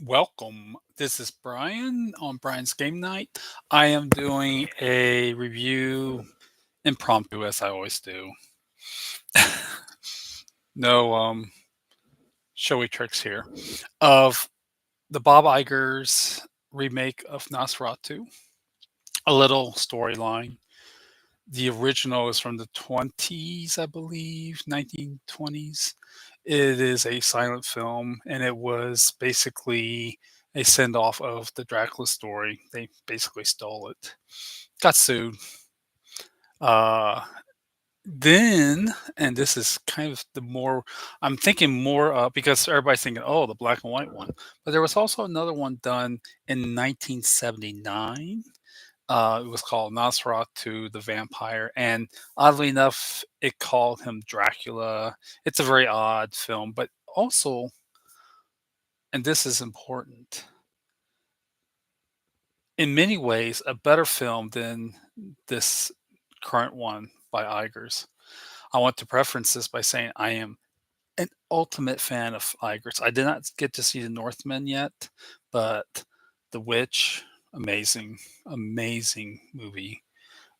Welcome. This is Brian on Brian's Game Night. I am doing a review impromptu as I always do. No showy tricks here. Of the Bob Iger's remake of Nosferatu. A little storyline. The original is from the 20s, I believe, 1920s. It is a silent film, and it was basically a send off of the Dracula story. They basically stole it, got sued. Uh, then, and this is kind of the more, I'm thinking more because everybody's thinking, oh, the black and white one. But there was also another one done in 1979. It was called Nosferatu the Vampire, and oddly enough, it called him Dracula. It's a very odd film, but also, and this is important, in many ways, a better film than this current one by Igers. I want to preference this by saying I am an ultimate fan of Igers. I did not get to see The Northman yet, but The Witch, amazing, amazing movie.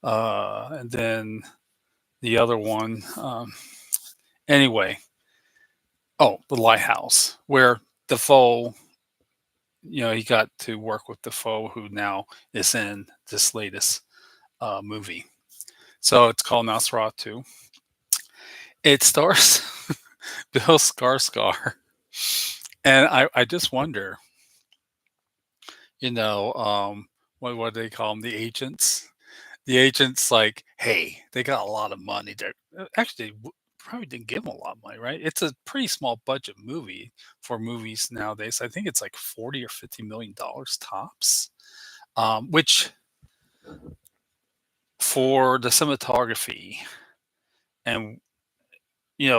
And then the other one. Anyway, oh, the Lighthouse, where Defoe, he got to work with Defoe, who now is in this latest movie. So it's called Nosferatu. It stars Bill Skarsgård, and I just wonder, what do they call them? The agents. The agent's like, hey, they got a lot of money. Actually, probably didn't give them a lot of money, right? It's a pretty small budget movie for movies nowadays. I think it's like 40 or $50 million tops, which for the cinematography and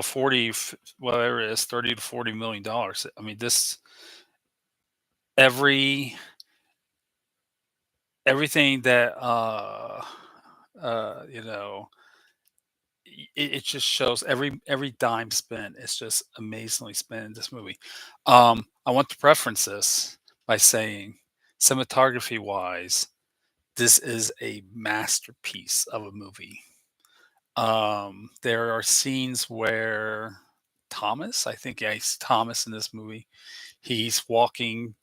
40 whatever it is, 30 to $40 million. I mean, this every everything that uh you know it just shows every dime spent is just amazingly spent in this movie. I want to preference this by saying, cinematography wise, this is a masterpiece of a movie. There are scenes where Thomas, I think, yeah, he's Thomas in this movie. He's walking.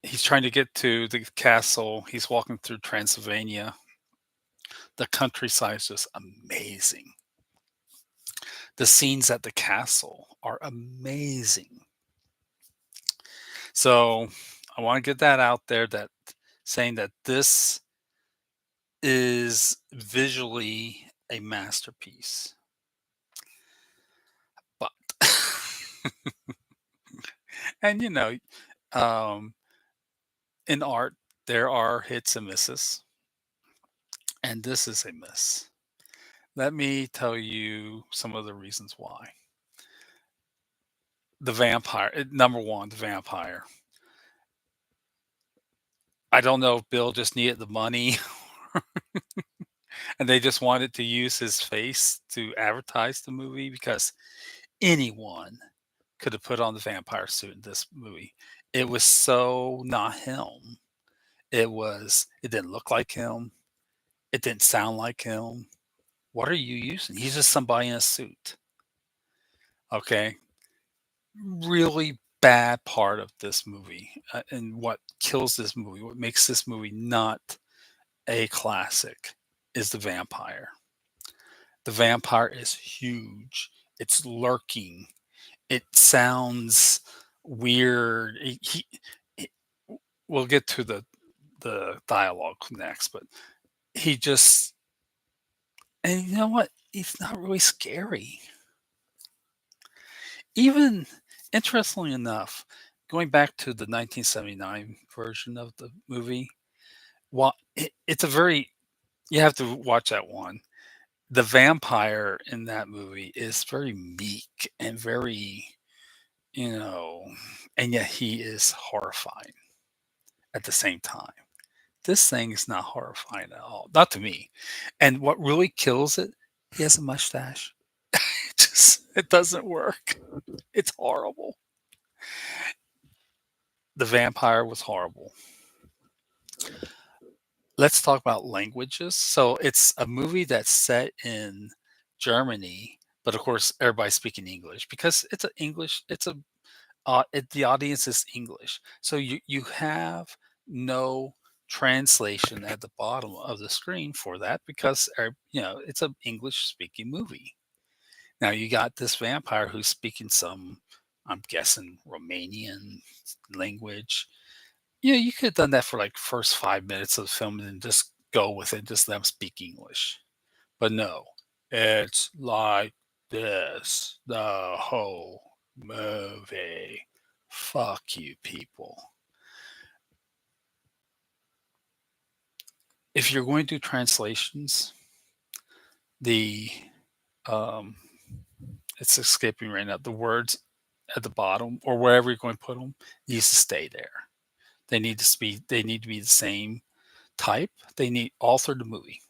He's trying to get to the castle. He's walking through Transylvania. The countryside is just amazing. The scenes at the castle are amazing. So I want to get that out there, that saying that this is visually a masterpiece. But and um, in art there are hits and misses, and this is a miss. Let me tell you some of the reasons why. The vampire, number one, the vampire. I don't know if Bill just needed the money and they just wanted to use his face to advertise the movie, because anyone could have put on the vampire suit in this movie. It was so not him. It didn't look like him. It didn't sound like him. What are you using? He's just somebody in a suit. Okay. Really bad part of this movie, and what kills this movie, what makes this movie not a classic, is the vampire. The vampire is huge. It's lurking. It sounds weird. He- we'll get to the dialogue next, but he just, and you know what? He's not really scary. Even, interestingly enough, going back to the 1979 version of the movie, while it's a very, you have to watch that one. The vampire in that movie is very meek and very, you know, and yet he is horrifying at the same time. This thing is not horrifying at all, not to me. And what really kills it, he has a mustache. It doesn't work. It's horrible. The vampire was horrible. Let's talk about languages. So it's a movie that's set in Germany, but of course everybody's speaking English because it's a English. It's a the audience is English, so you have no translation at the bottom of the screen for that because it's an English speaking movie. Now you got this vampire who's speaking some, I'm guessing, Romanian language. You could have done that for like first 5 minutes of the film and then just go with it, just let them speak English. But no, it's like this the whole movie. Fuck you, people. If you're going to do translations, the um, it's escaping right now. The words at the bottom or wherever you're going to put them needs to stay there. They need to be. They need to be the same type. They need alter the movie.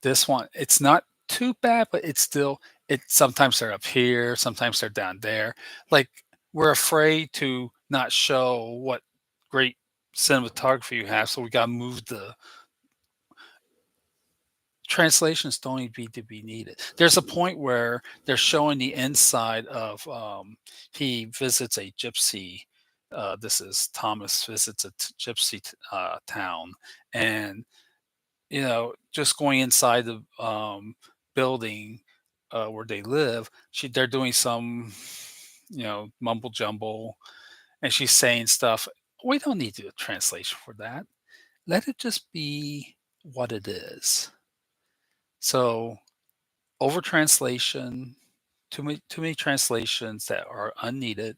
This one, it's not too bad, but it's still it sometimes they're up here, sometimes they're down there. Like we're afraid to not show what great cinematography you have, so we got to move the translations don't need to be needed. There's a point where they're showing the inside of he visits a gypsy. This is Thomas visits a gypsy town, and just going inside the building where they live, they're doing some, mumble jumble, and she's saying stuff. We don't need to do a translation for that. Let it just be what it is. So over translation, too many translations that are unneeded,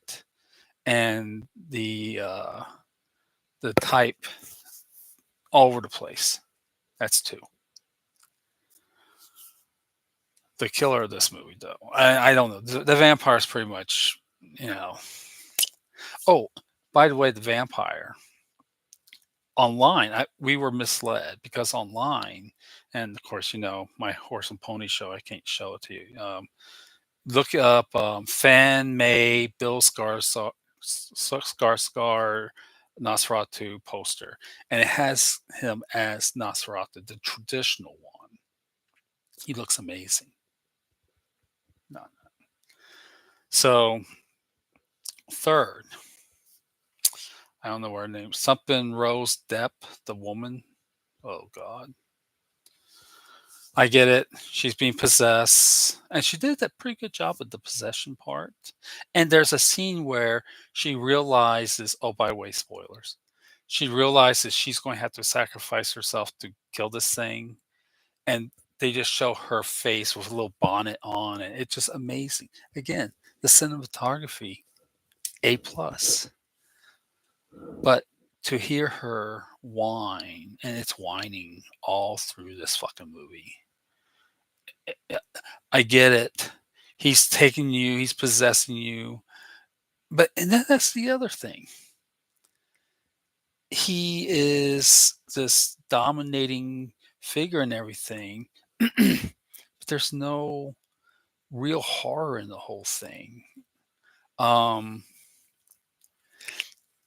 and the type all over the place. That's two. The killer of this movie, though. I don't know. The vampire's pretty much, you know. Oh, by the way, the vampire online, we were misled because online, and of course, my horse and pony show. I can't show it to you. Look up fan made Bill Skarsgård Nosferatu poster, and it has him as Nosferatu, the traditional one. He looks amazing. No. So third, I don't know what her name. Something Rose Depp, the woman. Oh God, I get it. She's being possessed, and she did a pretty good job with the possession part. And there's a scene where she realizes. Oh, by the way, spoilers. She realizes she's going to have to sacrifice herself to kill this thing, and they just show her face with a little bonnet on, and it's just amazing. Again, the cinematography, A plus. But to hear her whine, and it's whining all through this fucking movie. I get it. He's taking you, he's possessing you. But and then that's the other thing. He is this dominating figure and everything. But there's no real horror in the whole thing. Um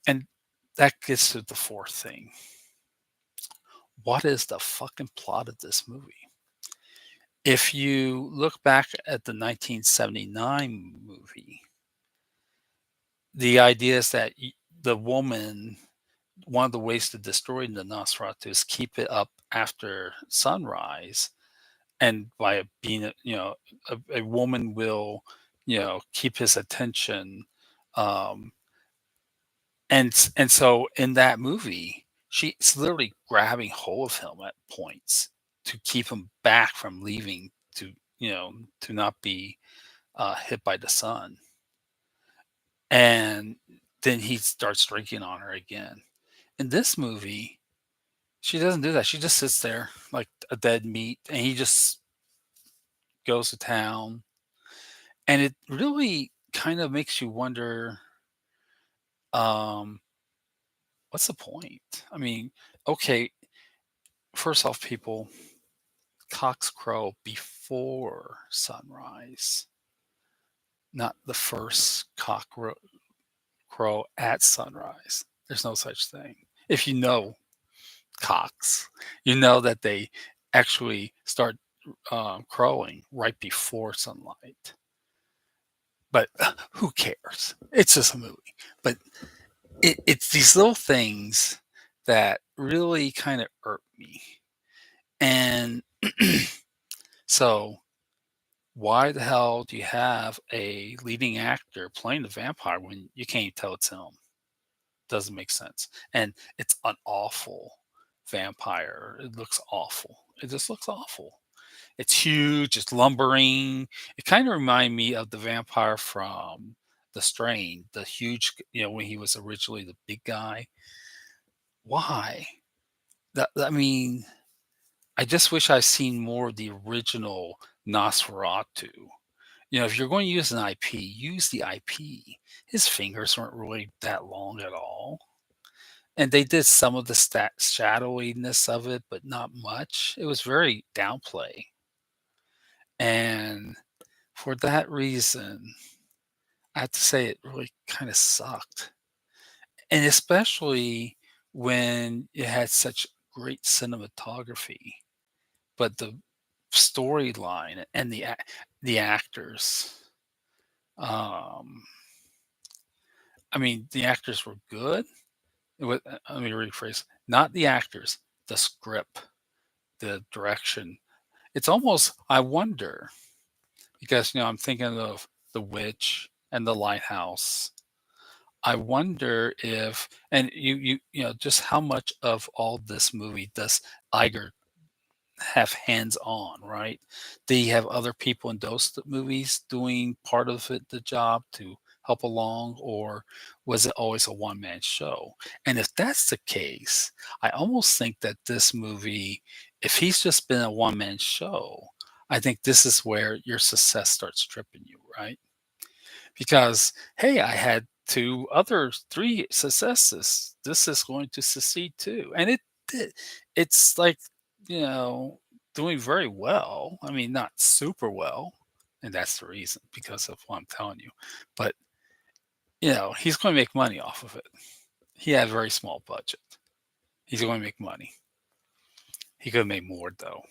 and that gets to the fourth thing. What is the fucking plot of this movie? If you look back at the 1979 movie, the idea is that the woman, one of the ways to destroy the Nosferatu is keep it up after sunrise, and by being, a woman will, keep his attention, um, and so in that movie, she's literally grabbing hold of him at points to keep him back from leaving to not be hit by the sun. And then he starts drinking on her again. In this movie, she doesn't do that. She just sits there like a dead meat, and he just goes to town. And it really kind of makes you wonder, um, what's the point? I mean, okay, first off, people, cocks crow before sunrise, not the first crow at sunrise. There's no such thing. If you know cocks, you know that they actually start crowing right before sunlight. But who cares? It's just a movie. But it's these little things that really kind of irk me. And so, why the hell do you have a leading actor playing the vampire when you can't tell it's him? Doesn't make sense. And it's an awful vampire. It looks awful. It just looks awful. It's huge, it's lumbering. It kind of reminded me of the vampire from The Strain, the huge, when he was originally the big guy. Why? I mean, I just wish I'd seen more of the original Nosferatu. If you're going to use an IP, use the IP. His fingers weren't really that long at all. And they did some of the shadowiness of it, but not much. It was very downplay. And for that reason, I have to say it really kind of sucked. And especially when it had such great cinematography, but the storyline and the actors, um, I mean, the actors were good. Let me rephrase: not the actors, the script, the direction. It's almost I wonder because I'm thinking of The Witch and The Lighthouse. I wonder if and just how much of all this movie does Iger have hands on, right? Do you have other people in those movies doing part of it, the job to help along, or was it always a one man show? And if that's the case, I almost think that this movie, if he's just been a one man show, I think this is where your success starts tripping you, right? Because hey, I had three successes. This is going to succeed too, and it did. It's like you know doing very well. I mean, not super well, and that's the reason because of what I'm telling you. But he's going to make money off of it. He had a very small budget. He's going to make money. He could have made more though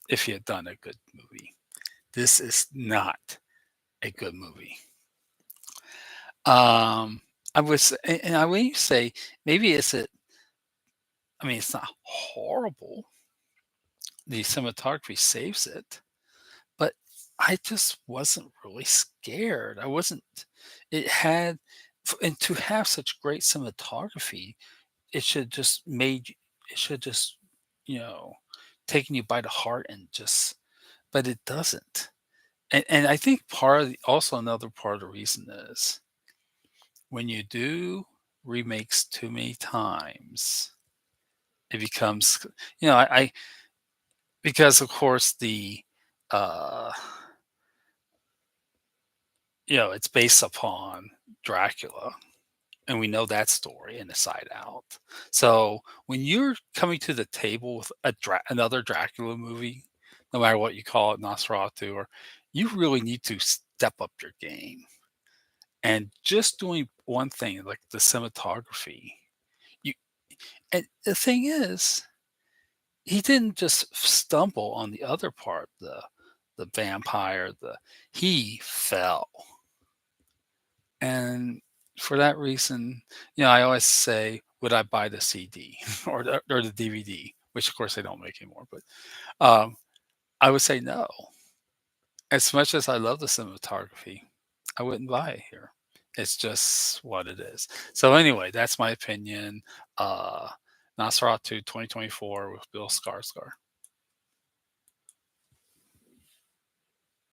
if he had done a good movie. This is not a good movie. Um, and I would say maybe is it. I mean, it's not horrible. The cinematography saves it, but I just wasn't really scared. I wasn't. It had, and to have such great cinematography, it should just made. It should just, you know, taken you by the heart and just. But it doesn't. And I think also another part of the reason is when you do remakes too many times, it becomes I because of course uh it's based upon Dracula, and we know that story Inside Out. So when you're coming to the table with another Dracula movie, no matter what you call it, Nosferatu, or you really need to step up your game. And just doing one thing like the cinematography, you and the thing is, he didn't just stumble on the other part, the vampire, he fell. And for that reason, I always say, would I buy the CD or the DVD? Which of course they don't make anymore, but I would say no. As much as I love the cinematography, I wouldn't buy it here. It's just what it is. So anyway, that's my opinion. Uh Nosferatu 2024 with Bill Skarsgård.